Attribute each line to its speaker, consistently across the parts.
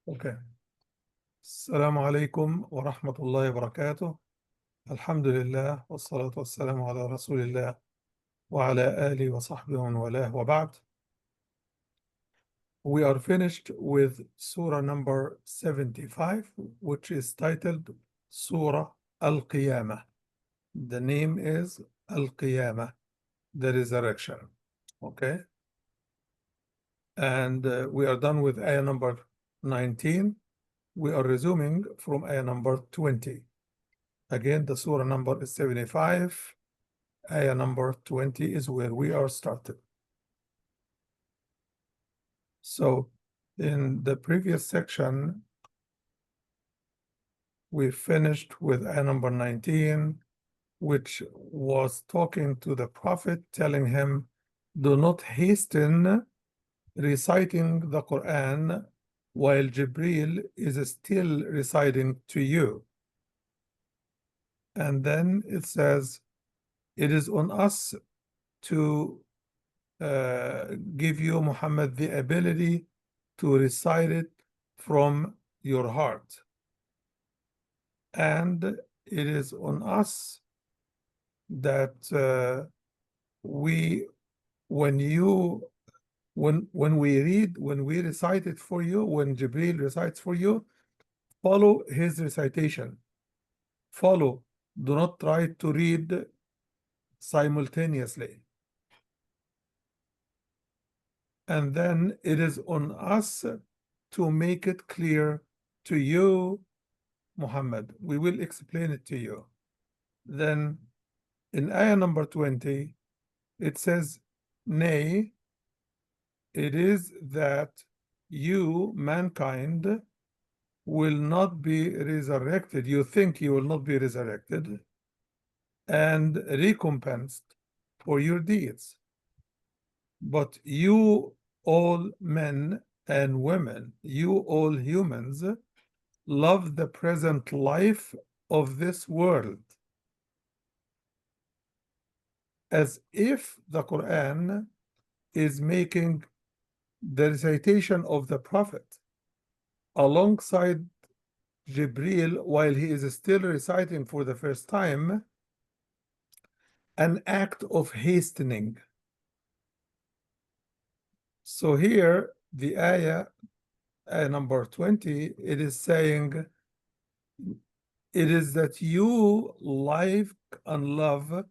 Speaker 1: Okay. السلام عليكم ورحمة الله وبركاته. الحمد لله والصلاة والسلام على رسول الله وعلى آله وصحبه ومن والاه وبعد. We are finished with Surah number 75, which is titled Surah Al-Qiyamah. The name is Al-Qiyamah, the resurrection. Okay. And we are done with ayah number 19. We are resuming from ayah number 20. Again, the surah number is 75. Ayah number 20 is where we are started. So in the previous section, we finished with ayah number 19, which was talking to the Prophet, telling him, do not hasten reciting the Quran while Jibril is still reciting to you. And then it says, it is on us to give you, Muhammad, the ability to recite it from your heart. And it is on us that when we recite it for you, when Jibril recites for you, follow his recitation. Follow. Do not try to read simultaneously. And then it is on us to make it clear to you, Muhammad. We will explain it to you. Then in ayah number 20, it says, nay, it is that you, mankind, will not be resurrected. You think you will not be resurrected and recompensed for your deeds. But you, all men and women, you, all humans, love the present life of this world, as if the Quran is making the recitation of the Prophet alongside Jibril while he is still reciting for the first time, an act of hastening. So here, the ayah number 20, it is saying, it is that you like and love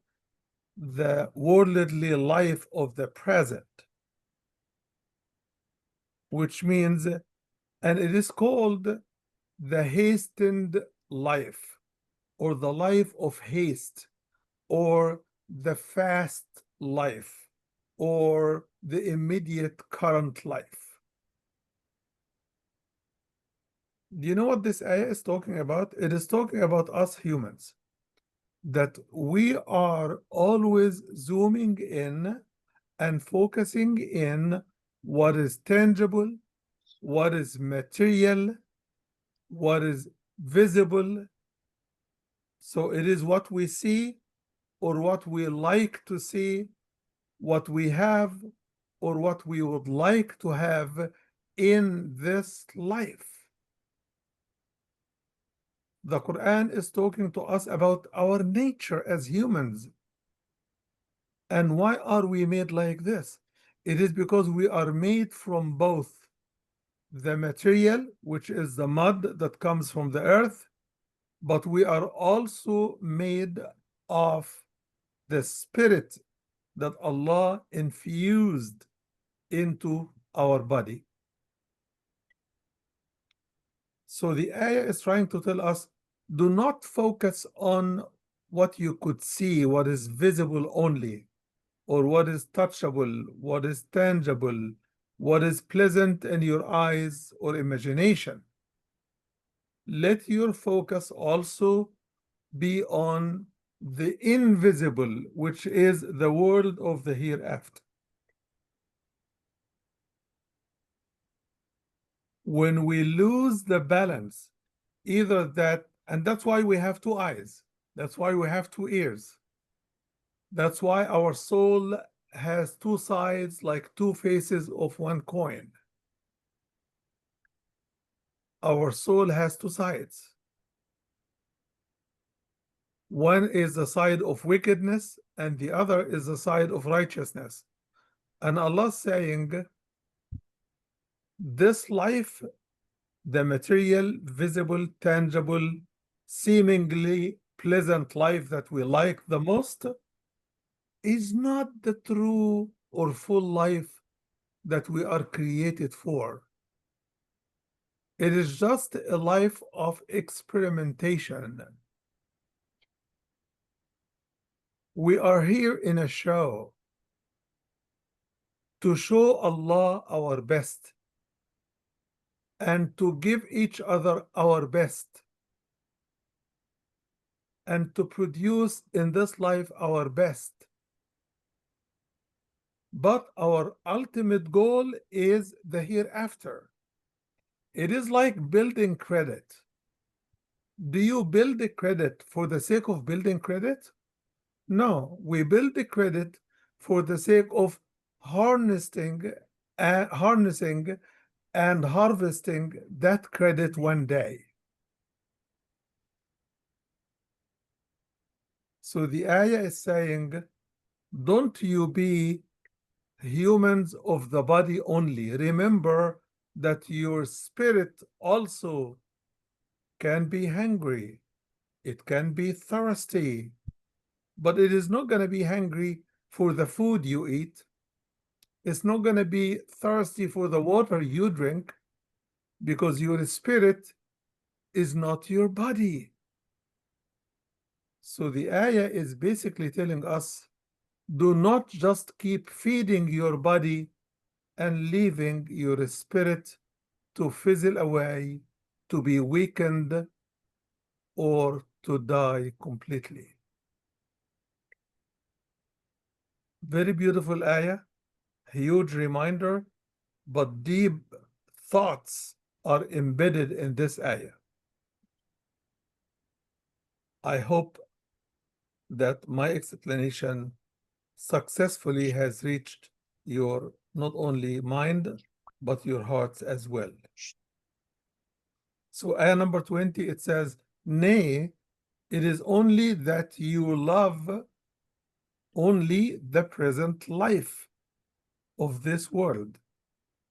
Speaker 1: the worldly life of the present, which means, and it is called the hastened life, or the life of haste, or the fast life, or the immediate current life. Do you know what this ayah is talking about? It is talking about us humans, that we are always zooming in and focusing in what is tangible, what is material, what is visible. So it is what we see, or what we like to see, what we have, or what we would like to have in this life. The Quran is talking to us about our nature as humans. And why are we made like this? It is because we are made from both the material, which is the mud that comes from the earth, but we are also made of the spirit that Allah infused into our body. So the ayah is trying to tell us, do not focus on what you could see, what is visible only, or what is touchable, what is tangible, what is pleasant in your eyes or imagination. Let your focus also be on the invisible, which is the world of the hereafter. When we lose the balance, either that, and that's why we have two eyes, that's why we have two ears, that's why our soul has two sides, like two faces of one coin. our soul has two sides. One is the side of wickedness, and the other is the side of righteousness. And Allah saying, this life, the material, visible, tangible, seemingly pleasant life that we like the most, is not the true or full life that we are created for. It is just a life of experimentation. We are here in a show to show Allah our best and to give each other our best and to produce in this life our best. But our ultimate goal is the hereafter. It is like building credit. Do you build the credit for the sake of building credit? No, we build the credit for the sake of harnessing and harvesting that credit one day. So the ayah is saying, don't you be humans of the body only. Remember that your spirit also can be hungry. It can be thirsty, but it is not going to be hungry for the food you eat. It's not going to be thirsty for the water you drink, because your spirit is not your body. So the ayah is basically telling us, do not just keep feeding your body and leaving your spirit to fizzle away, to be weakened, or to die completely. Very beautiful ayah, huge reminder, but deep thoughts are embedded in this ayah. I hope that my explanation successfully has reached your not only mind, but your hearts as well. So ayah number 20, it says, nay, it is only that you love only the present life of this world.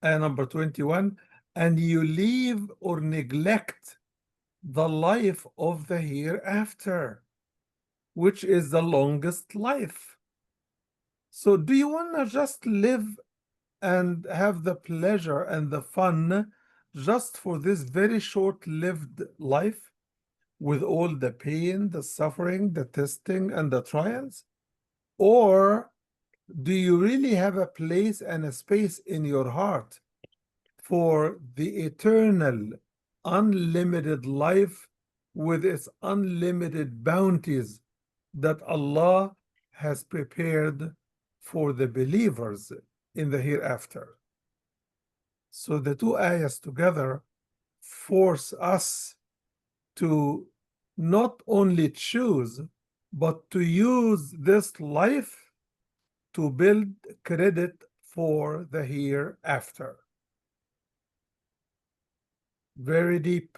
Speaker 1: Ayah number 21, and you leave or neglect the life of the hereafter, which is the longest life. So do you want to just live and have the pleasure and the fun just for this very short-lived life, with all the pain, the suffering, the testing, and the trials? Or do you really have a place and a space in your heart for the eternal, unlimited life with its unlimited bounties that Allah has prepared for the believers in the hereafter? So the two ayahs together force us to not only choose, but to use this life to build credit for the hereafter. Very deep,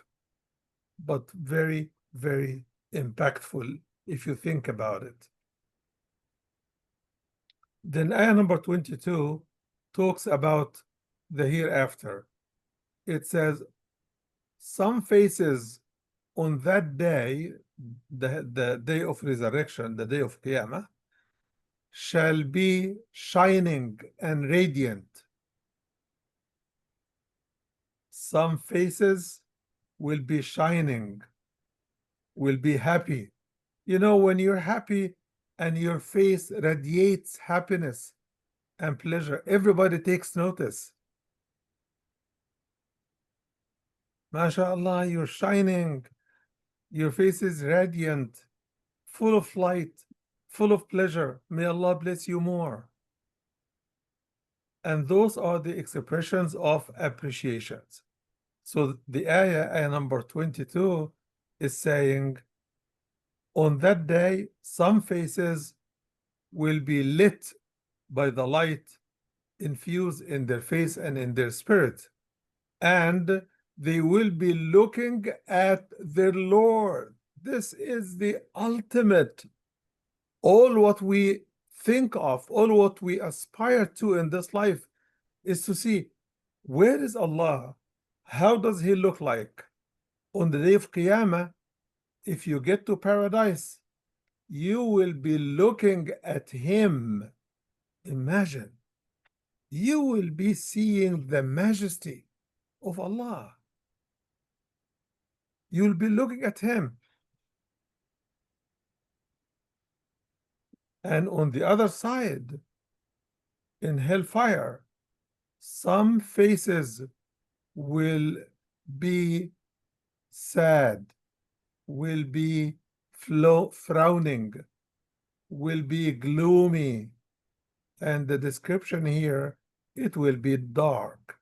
Speaker 1: but very, very impactful if you think about it. Then ayah number 22 talks about the hereafter. It says, some faces on that day, the day of resurrection, the day of Qiyamah, shall be shining and radiant. Some faces will be shining, will be happy. You know, when you're happy and your face radiates happiness and pleasure, everybody takes notice. MashaAllah, you're shining, your face is radiant, full of light, full of pleasure. May Allah bless you more. And those are the expressions of appreciations. So the ayah number 22 is saying, on that day, some faces will be lit by the light infused in their face and in their spirit, and They will be looking at their Lord. This is the ultimate. All what we think of, all what we aspire to in this life is to see, where is Allah? How does He look like? On the day of Qiyamah, if you get to paradise, you will be looking at Him. Imagine, you will be seeing the majesty of Allah. You'll be looking at Him. And on the other side, in hellfire, some faces will be sad, will be frowning, will be gloomy. And the description here, it will be dark.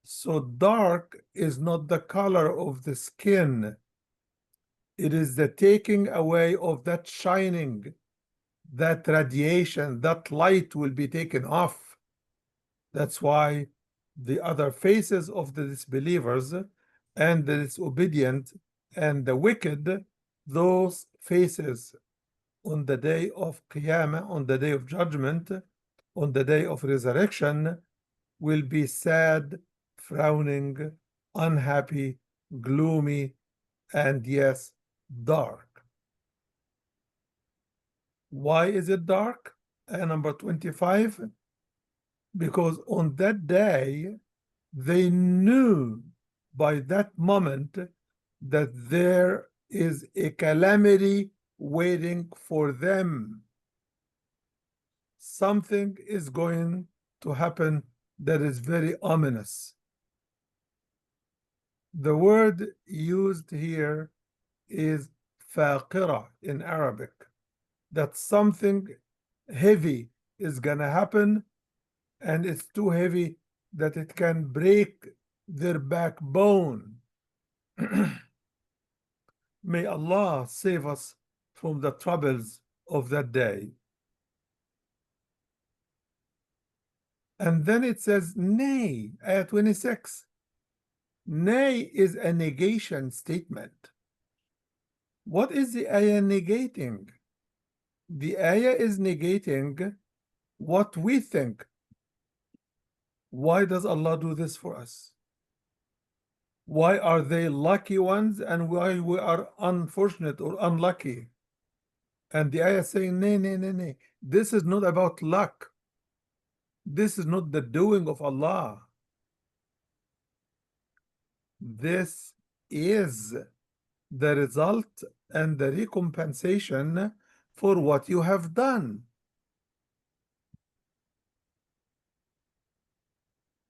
Speaker 1: So dark is not the color of the skin. It is the taking away of that shining, that radiation, that light will be taken off. That's why the other faces of the disbelievers and the disobedient and the wicked, those faces on the day of Qiyamah, on the day of judgment, on the day of resurrection, will be sad, frowning, unhappy, gloomy, and yes, dark. Why is it dark? Number 25, because on that day, they knew by that moment that there is a calamity waiting for them. Something is going to happen that is very ominous. The word used here is faqira in Arabic, that something heavy is going to happen, and it's too heavy that it can break their backbone. May Allah save us from the troubles of that day. And then it says, nay, ayah 26. Nay is a negation statement. What is the ayah negating? The ayah is negating what we think. Why does Allah do this for us? Why are they lucky ones and why we are unfortunate or unlucky? And the ayah is saying, nay, nay, nay, nay. This is not about luck. This is not the doing of Allah. This is the result and the recompensation for what you have done.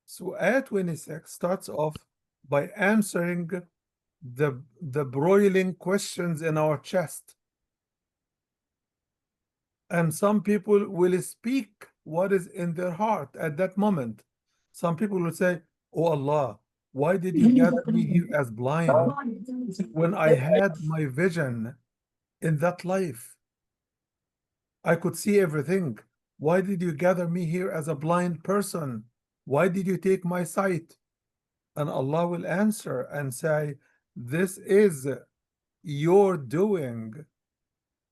Speaker 1: So ayah 26 starts off by answering the broiling questions in our chest. And some people will speak what is in their heart at that moment. Some people will say, oh Allah, why did you gather me here as blind when I had my vision in that life? I could see everything. Why did you gather me here as a blind person? Why did you take my sight? And Allah will answer and say, this is your doing.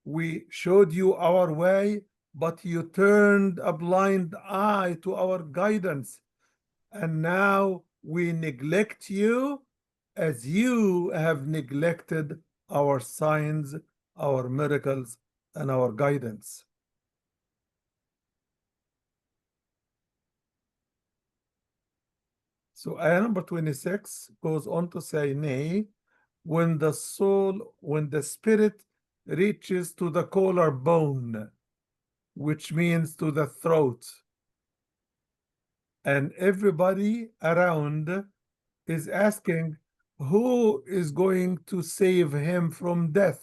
Speaker 1: We showed you our way, but you turned a blind eye to our guidance. And now we neglect you as you have neglected our signs, our miracles, and our guidance. So ayah number 26 goes on to say, nay, when the soul, when the spirit reaches to the collarbone, which means to the throat, and everybody around is asking, who is going to save him from death?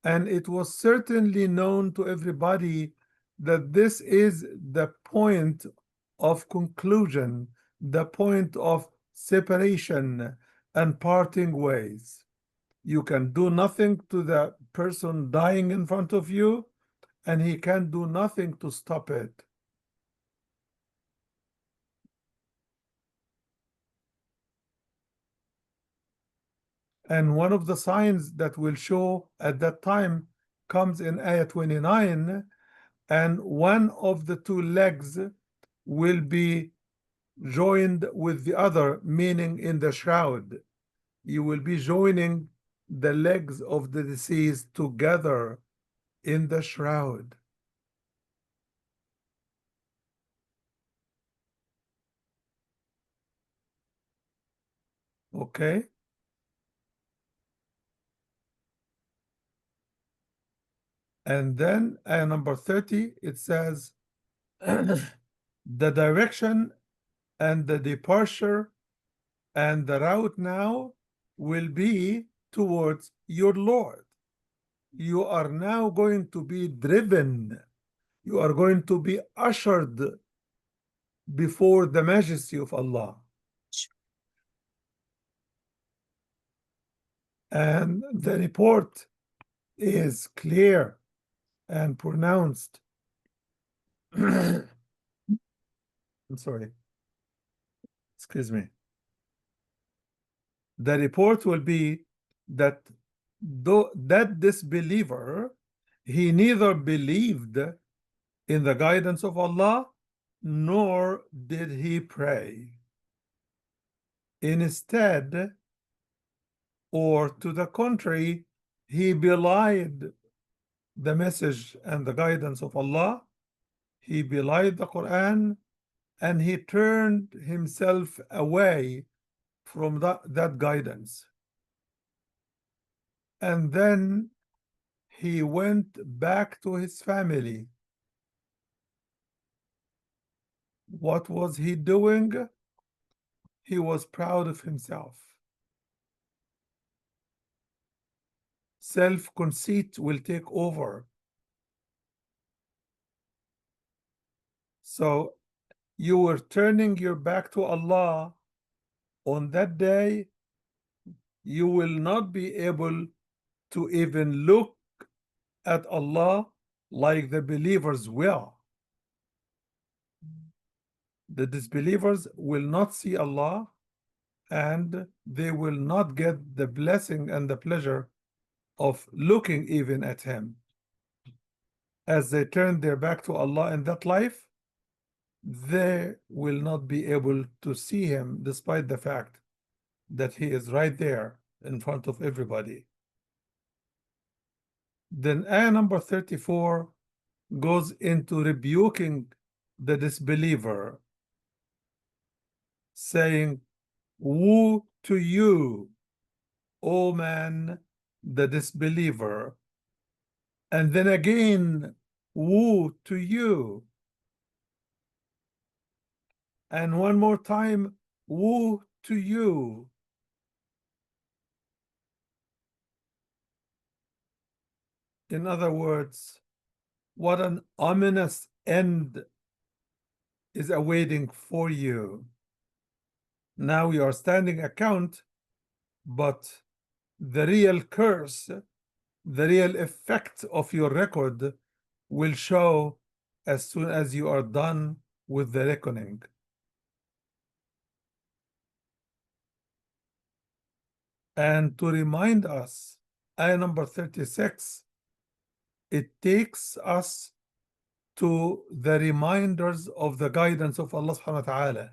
Speaker 1: And it was certainly known to everybody that this is the point of conclusion, the point of separation and parting ways. You can do nothing to the person dying in front of you, and he can do nothing to stop it. And one of the signs that will show at that time comes in ayah 29, and one of the two legs will be joined with the other, meaning in the shroud. You will be joining the legs of the deceased together in the shroud. Okay? And then ayah number 30, it says, the direction and the departure and the route now will be towards your Lord. You are now going to be driven. You are going to be ushered before the majesty of Allah. And the report is clear and pronounced. I'm sorry. Excuse me. The report will be that that disbeliever, he neither believed in the guidance of Allah, nor did he pray. Instead, or to the contrary, he belied the message and the guidance of Allah, he belied the Quran, and he turned himself away from that guidance. And then he went back to his family. What was he doing? He was proud of himself. Self-conceit will take over. So you were turning your back to Allah. On that day, you will not be able to even look at Allah like the believers will. The disbelievers will not see Allah, and they will not get the blessing and the pleasure of looking even at Him. As they turn their back to Allah in that life, they will not be able to see Him, despite the fact that He is right there in front of everybody. Then ayah number 34 goes into rebuking the disbeliever, saying, woe to you, O man, the disbeliever. And then again, woe to you. And one more time, woe to you. In other words, what an ominous end is awaiting for you. Now you are standing account, but the real curse, the real effect of your record will show as soon as you are done with the reckoning. And to remind us, ayah number 36, it takes us to the reminders of the guidance of Allah subhanahu wa ta'ala.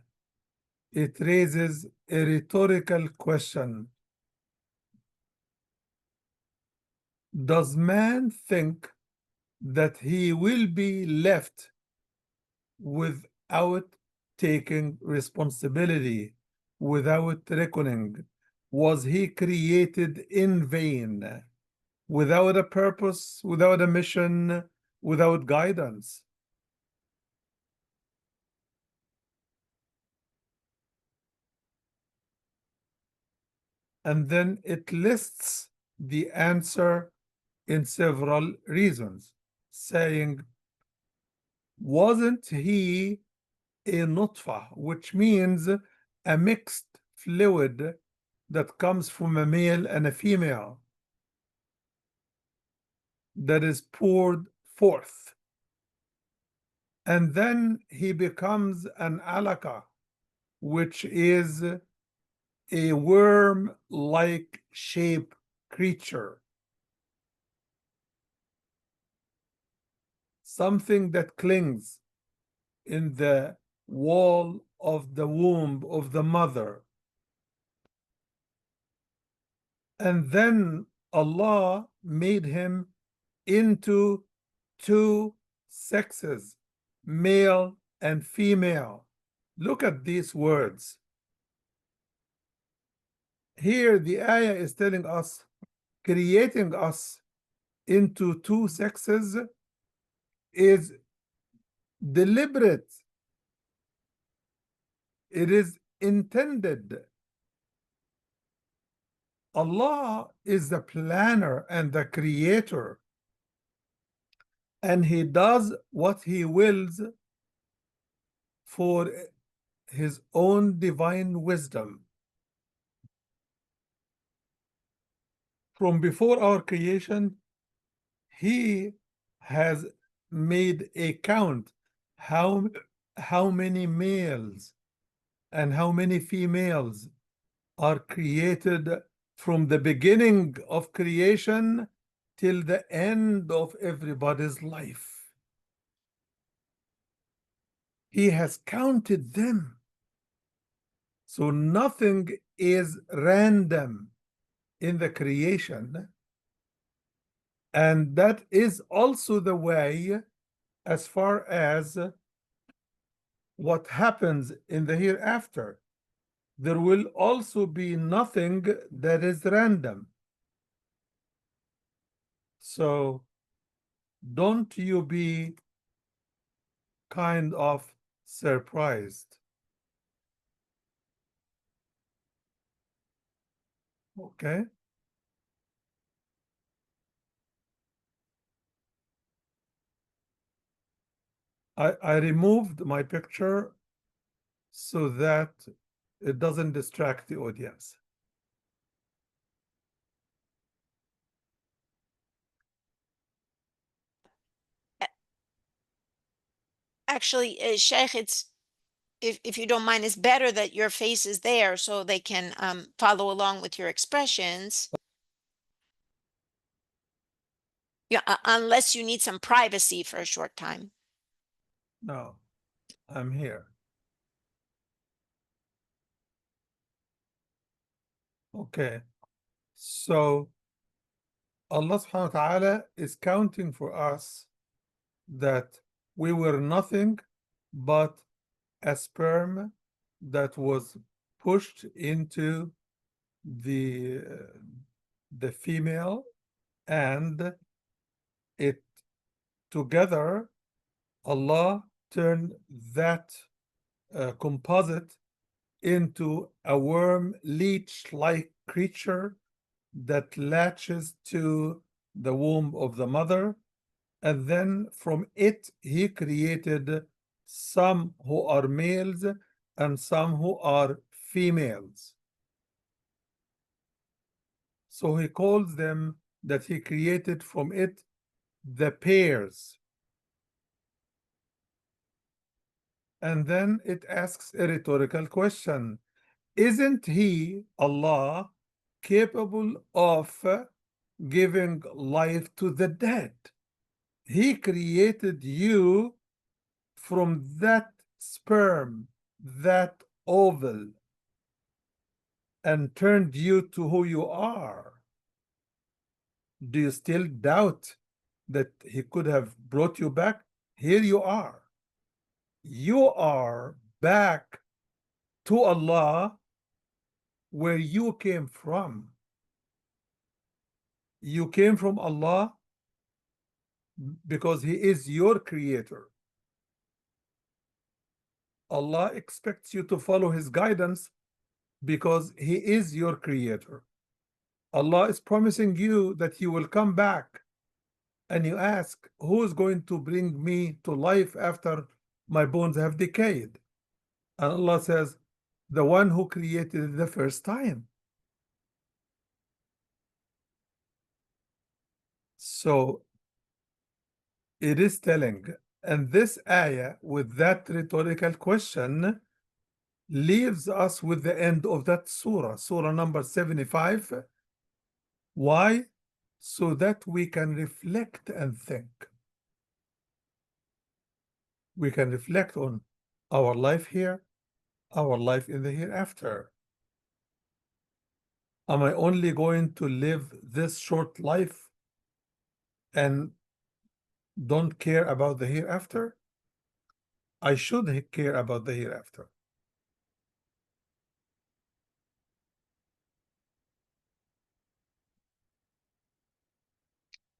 Speaker 1: It raises a rhetorical question. Does man think that he will be left without taking responsibility, without reckoning? Was he created in vain, without a purpose, without a mission, without guidance? And then it lists the answer in several reasons, saying, wasn't he a nutfah, which means a mixed fluid that comes from a male and a female, that is poured forth. And then he becomes an alaka, which is a worm-like shape creature, something that clings in the wall of the womb of the mother. And then Allah made him into two sexes, male and female. Look at these words. Here the ayah is telling us, creating us into two sexes is deliberate. It is intended. Allah is the planner and the creator, and he does what he wills for his own divine wisdom. From before our creation, he has made a count how many males and how many females are created from the beginning of creation till the end of everybody's life. He has counted them. So nothing is random in the creation. And that is also the way as far as what happens in the hereafter. There will also be nothing that is random. So don't you be kind of surprised. Okay. I removed my picture so that it doesn't distract the audience.
Speaker 2: Actually, Sheikh, it's if you don't mind, it's better that your face is there so they can follow along with your expressions. Yeah, unless you need some privacy for a short time.
Speaker 1: No, I'm here. Okay. So Allah subhanahu wa ta'ala is counting for us that we were nothing but a sperm that was pushed into the female, and it together Allah turned that composite into a worm leech-like creature that latches to the womb of the mother, and then from it he created some who are males and some who are females. So he calls them, that he created from it, the pairs. And then it asks a rhetorical question. Isn't he, Allah, capable of giving life to the dead? He created you from that sperm, that oval, and turned you to who you are. Do you still doubt that he could have brought you back? Here you are. You are back to Allah, where you came from. You came from Allah because he is your creator. Allah expects you to follow his guidance because he is your creator. Allah is promising you that he will come back, and you ask, who is going to bring me to life after my bones have decayed? And Allah says, the one who created it the first time. So it is telling, and this ayah with that rhetorical question leaves us with the end of that surah, surah number 75. Why? So that we can reflect and think. We can reflect on our life here, our life in the hereafter. Am I only going to live this short life and don't care about the hereafter? I should care about the hereafter.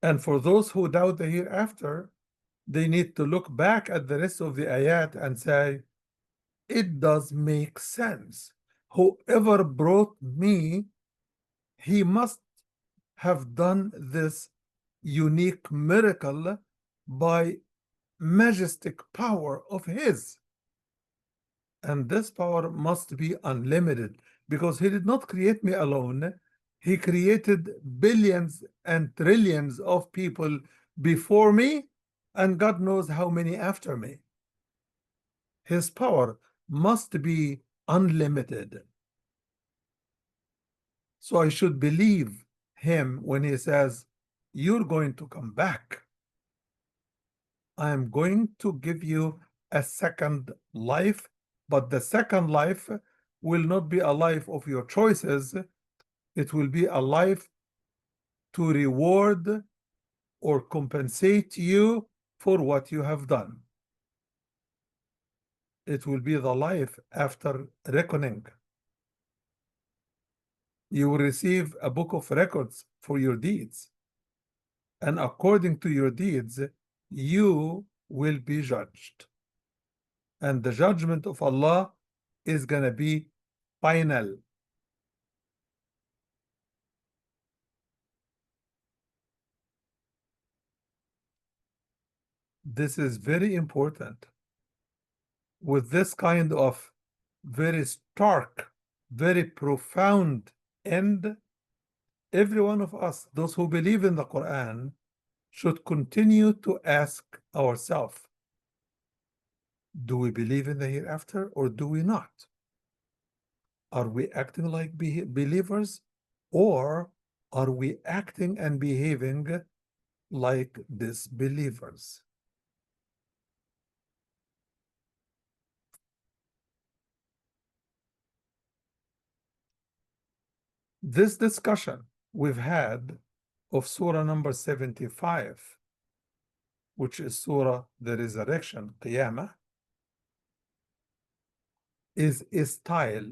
Speaker 1: And for those who doubt the hereafter, they need to look back at the rest of the ayat and say, it does make sense. Whoever brought me, he must have done this unique miracle by majestic power of his. And this power must be unlimited because he did not create me alone. He created billions and trillions of people before me, and God knows how many after me. His power must be unlimited. So I should believe him when he says, you're going to come back. I am going to give you a second life, but the second life will not be a life of your choices. It will be a life to reward or compensate you for what you have done. It will be the life after reckoning. You will receive a book of records for your deeds. And according to your deeds, you will be judged. And the judgment of Allah is going to be final. This is very important. With this kind of very stark, very profound end, every one of us, those who believe in the Quran, should continue to ask ourselves, do we believe in the hereafter or do we not? Are we acting like believers, or are we acting and behaving like disbelievers? This discussion we've had of Surah number 75, which is Surah the Resurrection, Qiyamah, is a style,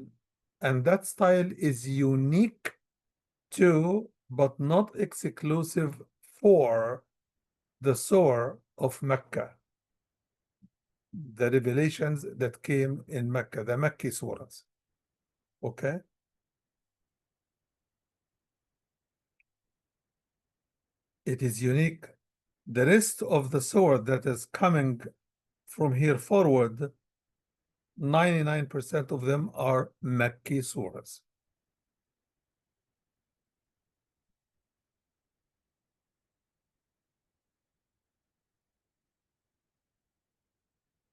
Speaker 1: and that style is unique to, but not exclusive for, the Surah of Mecca, the revelations that came in Mecca, the Mecca surahs. Okay? It is unique. The rest of the surah that is coming from here forward, 99% of them are Mecca surahs.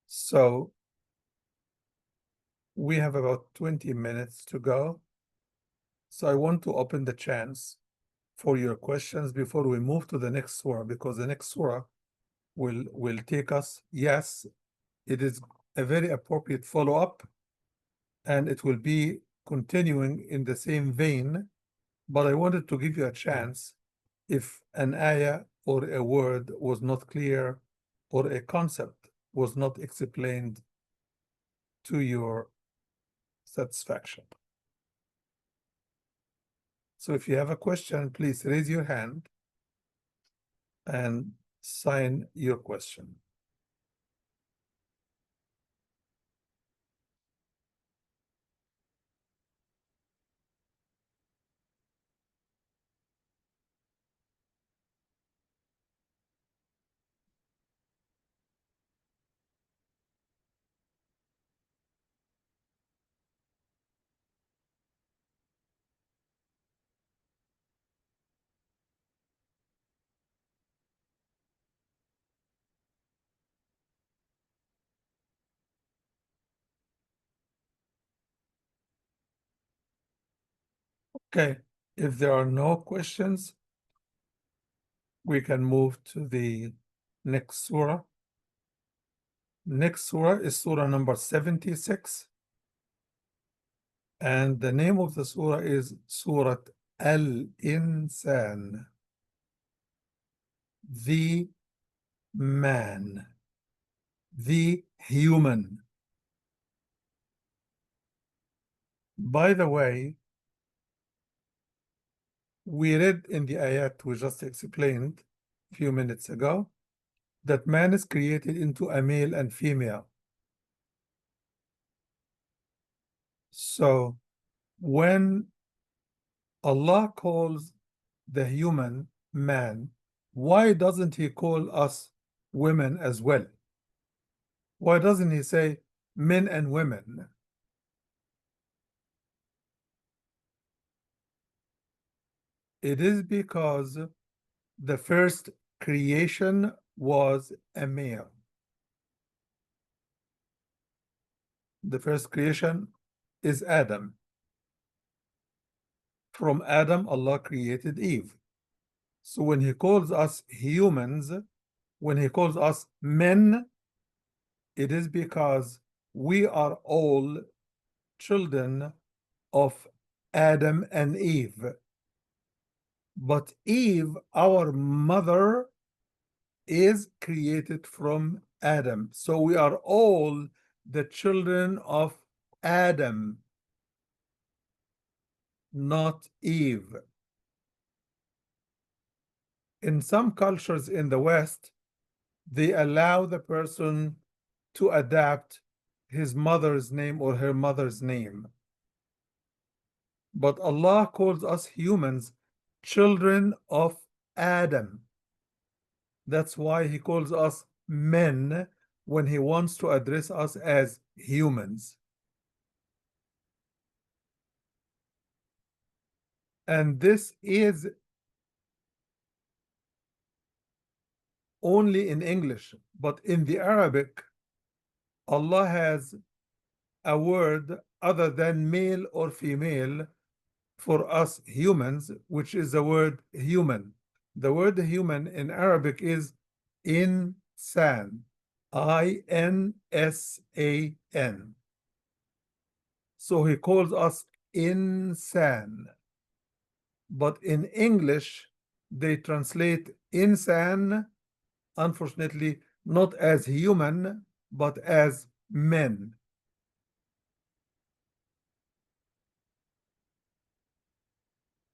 Speaker 1: So we have about 20 minutes to go. So I want to open the chance for your questions before we move to the next surah, because the next surah will take us, yes, it is a very appropriate follow-up, and it will be continuing in the same vein, but I wanted to give you a chance if an ayah or a word was not clear or a concept was not explained to your satisfaction. So if you have a question, please raise your hand and sign your question. Okay, if there are no questions, we can move to the next surah. Next surah is surah number 76. And the name of the surah is Surah Al-Insan, the man, the human. By the way, we read in the ayat we just explained a few minutes ago that man is created into a male and female. So when Allah calls the human man, why doesn't he call us women as well? Why doesn't he say men and women? It is because the first creation was a male. The first creation is Adam. From Adam, Allah created Eve. So when he calls us humans, when he calls us men, it is because we are all children of Adam and Eve. But Eve, our mother, is created from Adam. So we are all the children of Adam, not Eve. In some cultures in the West, they allow the person to adapt his mother's name or her mother's name. But Allah calls us humans children of Adam. That's why he calls us men when he wants to address us as humans. And this is only in English, but in the Arabic, Allah has a word other than male or female for us humans, which is the word human. The word human in Arabic is insan, I-N-S-A-N. So he calls us insan. But in English, they translate insan, unfortunately, not as human, but as men.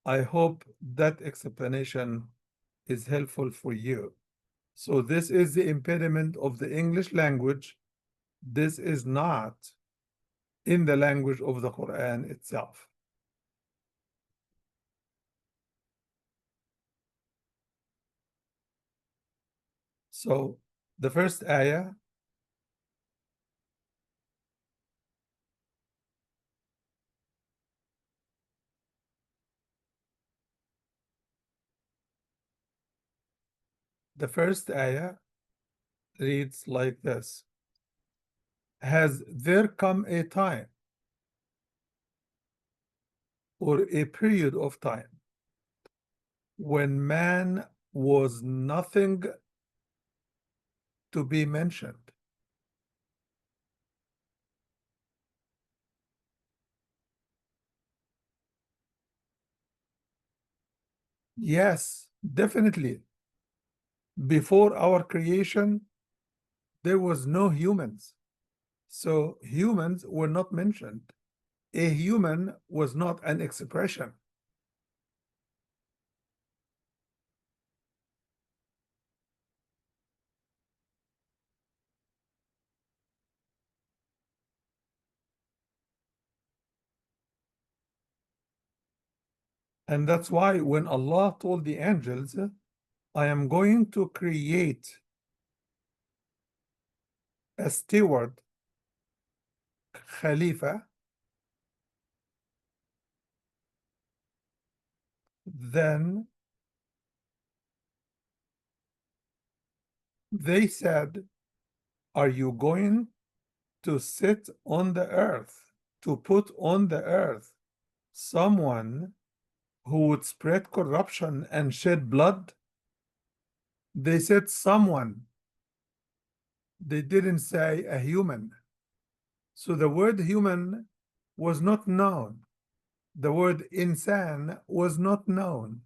Speaker 1: I hope that explanation is helpful for you. So this is the impediment of the English language. This is not in the language of the Quran itself. So the first ayah, reads like this. Has there come a time or a period of time when man was nothing to be mentioned? Yes, definitely. Before our creation, there was no humans. So humans were not mentioned. A human was not an expression. And that's why when Allah told the angels, I am going to create a steward, Khalifa, then they said, are you going to sit on the earth, to put on the earth someone who would spread corruption and shed blood? They said someone. They didn't say a human. So the word human was not known. The word insan was not known.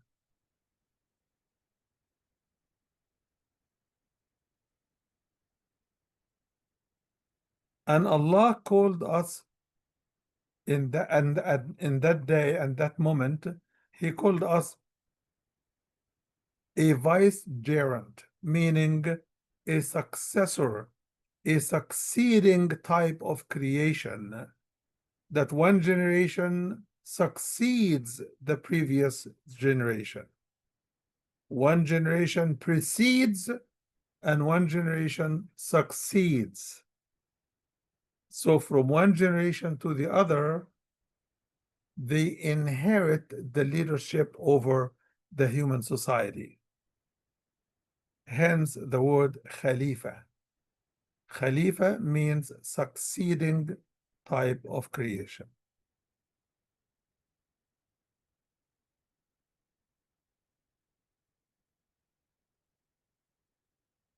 Speaker 1: And Allah called us in that day and that moment, He called us a vicegerent, meaning a successor, a succeeding type of creation, that one generation succeeds the previous generation. One generation precedes and one generation succeeds. So from one generation to the other, they inherit the leadership over the human society. Hence the word Khalifa. Khalifa means succeeding type of creation.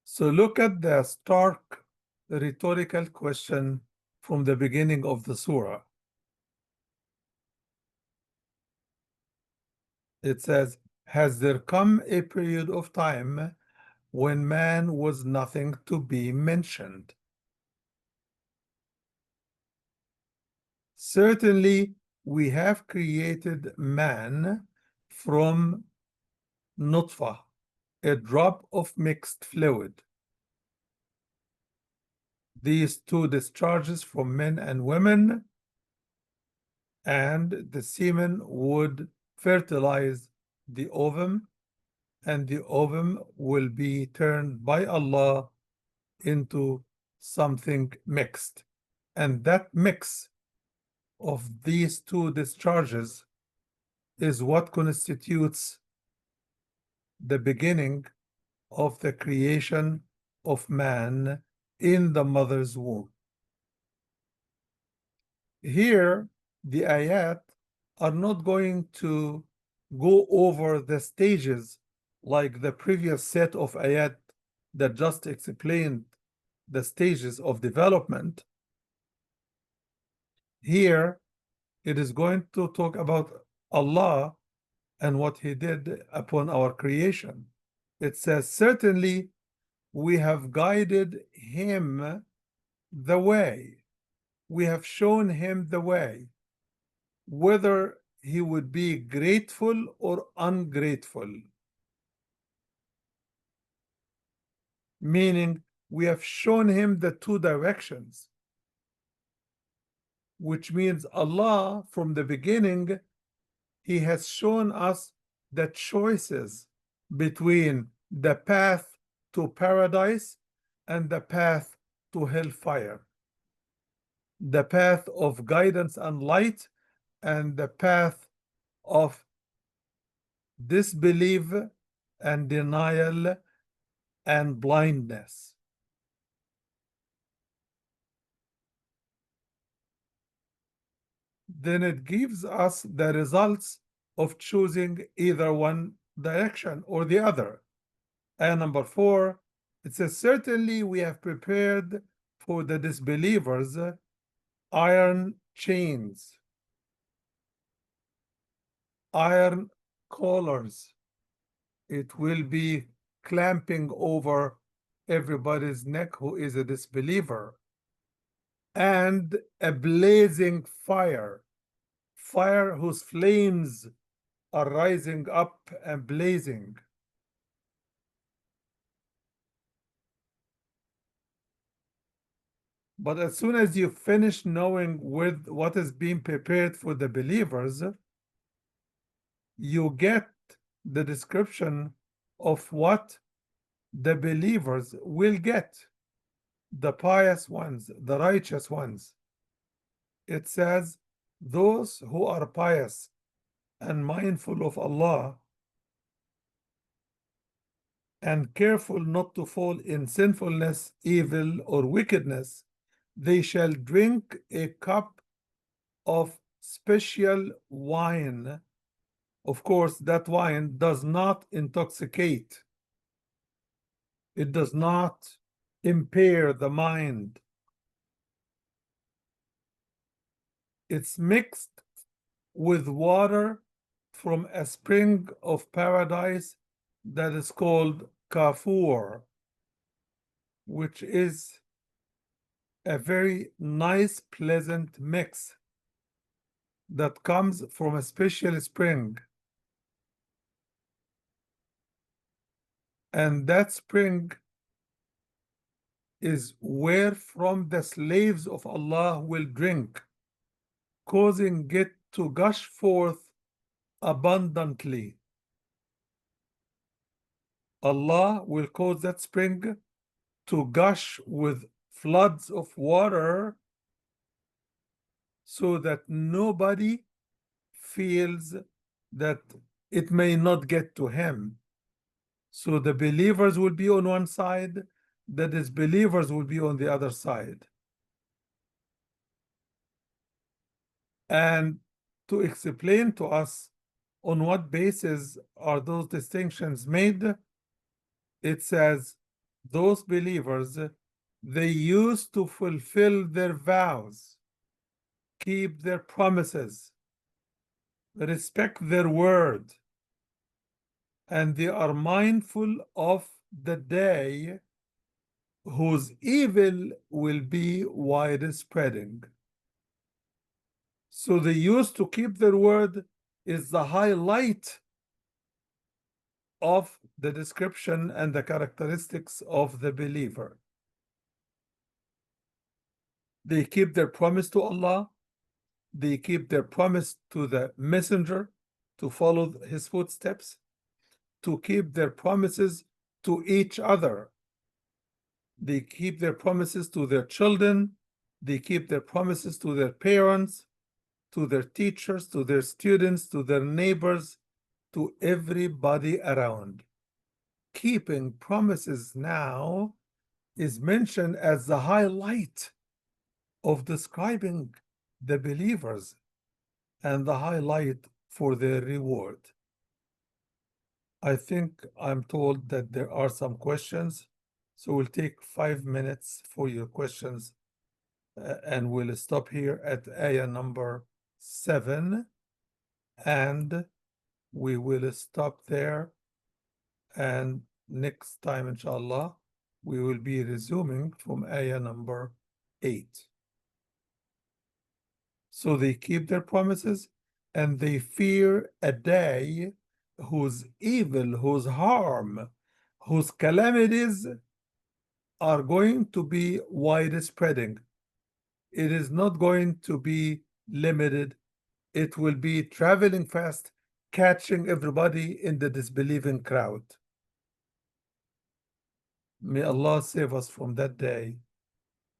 Speaker 1: So look at the stark rhetorical question from the beginning of the surah. It says, has there come a period of time when man was nothing to be mentioned? Certainly, we have created man from nutfah, a drop of mixed fluid. These two discharges from men and women, and the semen would fertilize the ovum, and the ovum will be turned by Allah into something mixed. And that mix of these two discharges is what constitutes the beginning of the creation of man in the mother's womb. Here, the ayat are not going to go over the stages like the previous set of ayat that just explained the stages of development. Here, it is going to talk about Allah and what He did upon our creation. It says, certainly we have guided him the way. We have shown him the way, whether he would be grateful or ungrateful. Meaning, we have shown him the two directions, which means Allah, from the beginning, He has shown us the choices between the path to paradise and the path to hellfire, the path of guidance and light and the path of disbelief and denial and blindness. Then it gives us the results of choosing either one direction or the other. And number 4, it says, certainly we have prepared for the disbelievers iron chains, iron collars. It will be clamping over everybody's neck who is a disbeliever, and a blazing fire, fire whose flames are rising up and blazing. But as soon as you finish knowing with what is being prepared for the believers, you get the description of what the believers will get, the pious ones, the righteous ones. It says, those who are pious and mindful of Allah and careful not to fall in sinfulness, evil, or wickedness, they shall drink a cup of special wine Of course, that wine does not intoxicate. It does not impair the mind. It's mixed with water from a spring of paradise that is called Kafur, which is a very nice, pleasant mix that comes from a special spring. And that spring is where from the slaves of Allah will drink, causing it to gush forth abundantly. Allah will cause that spring to gush with floods of water so that nobody feels that it may not get to him. So the believers will be on one side, the disbelievers will be on the other side. And to explain to us on what basis are those distinctions made, it says those believers, they used to fulfill their vows, keep their promises, respect their word, and they are mindful of the day whose evil will be widespreading. So they used to keep their word is the highlight of the description and the characteristics of the believer. They keep their promise to Allah. They keep their promise to the messenger to follow his footsteps, to keep their promises to each other. They keep their promises to their children. They keep their promises to their parents, to their teachers, to their students, to their neighbors, to everybody around. Keeping promises now is mentioned as the highlight of describing the believers and the highlight for their reward. I think I'm told that there are some questions, so we'll take 5 minutes for your questions and we'll stop here at ayah number 7 and we will stop there, and next time inshallah we will be resuming from ayah number 8. So they keep their promises and they fear a day whose evil, whose harm, whose calamities are going to be widespreading. It is not going to be limited. It will be traveling fast, catching everybody in the disbelieving crowd. May Allah save us from that day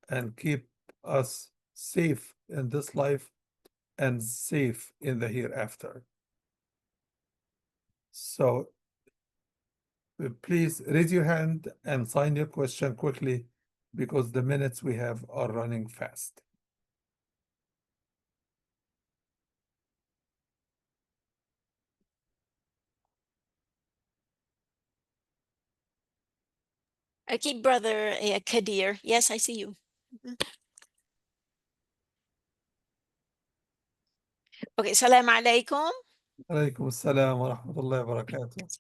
Speaker 1: and keep us safe in this life and safe in the hereafter. So please raise your hand and sign your question quickly because the minutes we have are running fast.
Speaker 2: Okay, brother Kadir. Yes, I see you. Okay, salam alaikum.
Speaker 1: Alaikum assalam wa rahmatullahi wa barakatuh.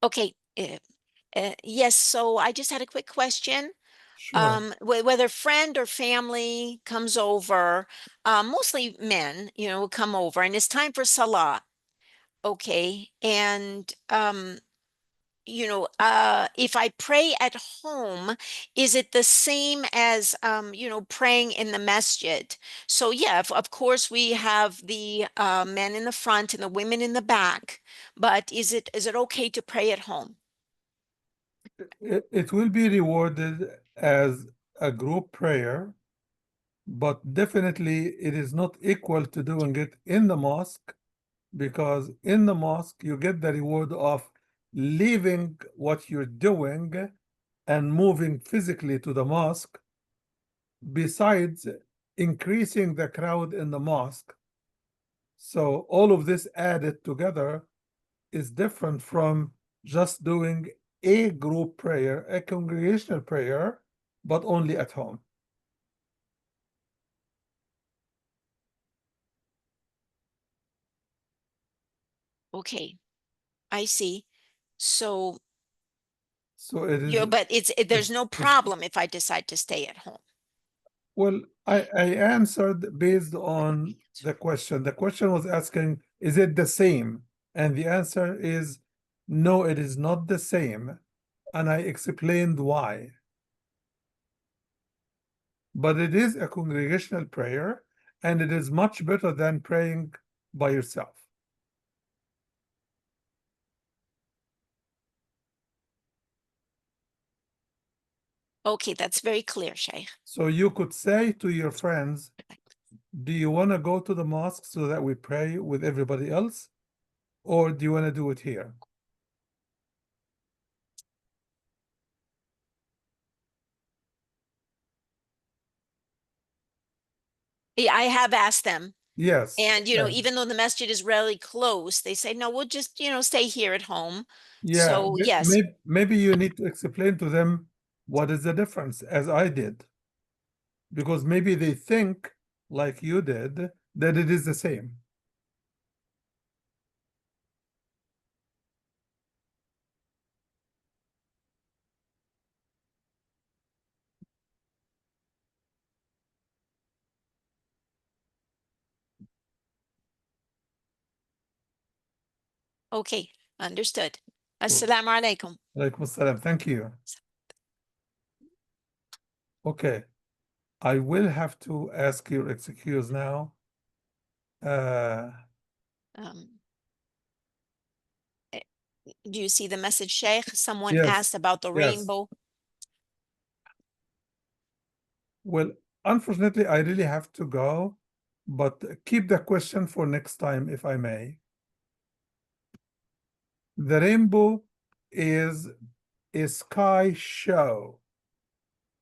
Speaker 2: Okay, yes, so I just had a quick question.
Speaker 1: Sure.
Speaker 2: Whether friend or family comes over, mostly men, will come over and it's time for salah. Okay. And, if I pray at home, is it the same as, praying in the masjid? So yeah, of course we have the men in the front and the women in the back, but is it okay to pray at home?
Speaker 1: It will be rewarded as a group prayer, but definitely it is not equal to doing it in the mosque, because in the mosque you get the reward of leaving what you're doing and moving physically to the mosque, besides increasing the crowd in the mosque. So all of this added together is different from just doing a group prayer, a congregational prayer, but only at home.
Speaker 2: Okay, I see. So
Speaker 1: So it is,
Speaker 2: but there's no
Speaker 1: it's
Speaker 2: problem if I decide to stay at home.
Speaker 1: well, I answered based on the question. The question was asking, is it the same? And the answer is no, it is not the same. And I explained why. But it is a congregational prayer, and it is much better than praying by yourself.
Speaker 2: Okay, that's very clear, Sheikh.
Speaker 1: So you could say to your friends, do you want to go to the mosque so that we pray with everybody else? Or do you want to do it here?
Speaker 2: Yeah, I have asked them.
Speaker 1: Yes.
Speaker 2: And, even though the masjid is really close, they say, no, we'll just, stay here at home.
Speaker 1: Yeah,
Speaker 2: So yes,
Speaker 1: maybe you need to explain to them what is the difference, as I did, because maybe they think, like you did, that it is the same.
Speaker 2: okay, understood. Assalamu alaikum.
Speaker 1: Alaikum assalam. Thank you. Okay, I will have to ask your excuse now.
Speaker 2: Um, eh, do you see the message, Sheikh? Someone
Speaker 1: Yes,
Speaker 2: asked about the
Speaker 1: yes.
Speaker 2: rainbow.
Speaker 1: Well, unfortunately, I really have to go, but keep the question for next time, if I may. The rainbow is a sky show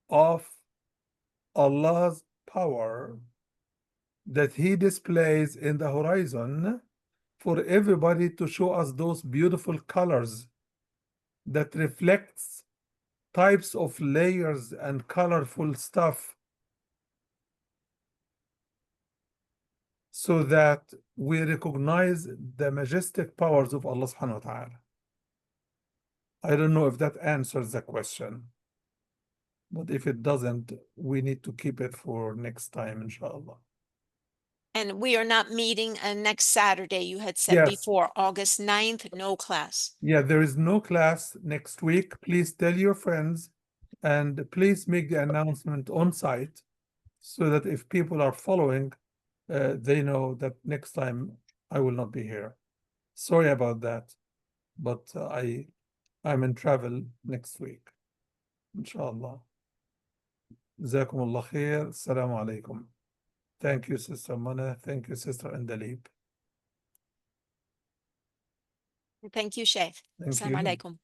Speaker 1: of Allah's power that He displays in the horizon for everybody to show us those beautiful colors that reflects types of layers and colorful stuff so that we recognize the majestic powers of Allah subhanahu wa ta'ala. I don't know if that answers the question, but if it doesn't, we need to keep it for next time, inshallah.
Speaker 2: And we are not meeting next Saturday. You had said
Speaker 1: Yes,
Speaker 2: before, August 9th, no class.
Speaker 1: yeah, there is no class next week. Please tell your friends and please make the announcement on site so that if people are following, they know that next time I will not be here. Sorry about that, but I'm in travel next week, inshallah. جزاكم الله خير. السلام عليكم. Thank you, Sister Mana. Thank you, Sister Andalib.
Speaker 2: Thank you, Sheikh.
Speaker 1: Thank
Speaker 2: Assalamu
Speaker 1: you.
Speaker 2: alaikum.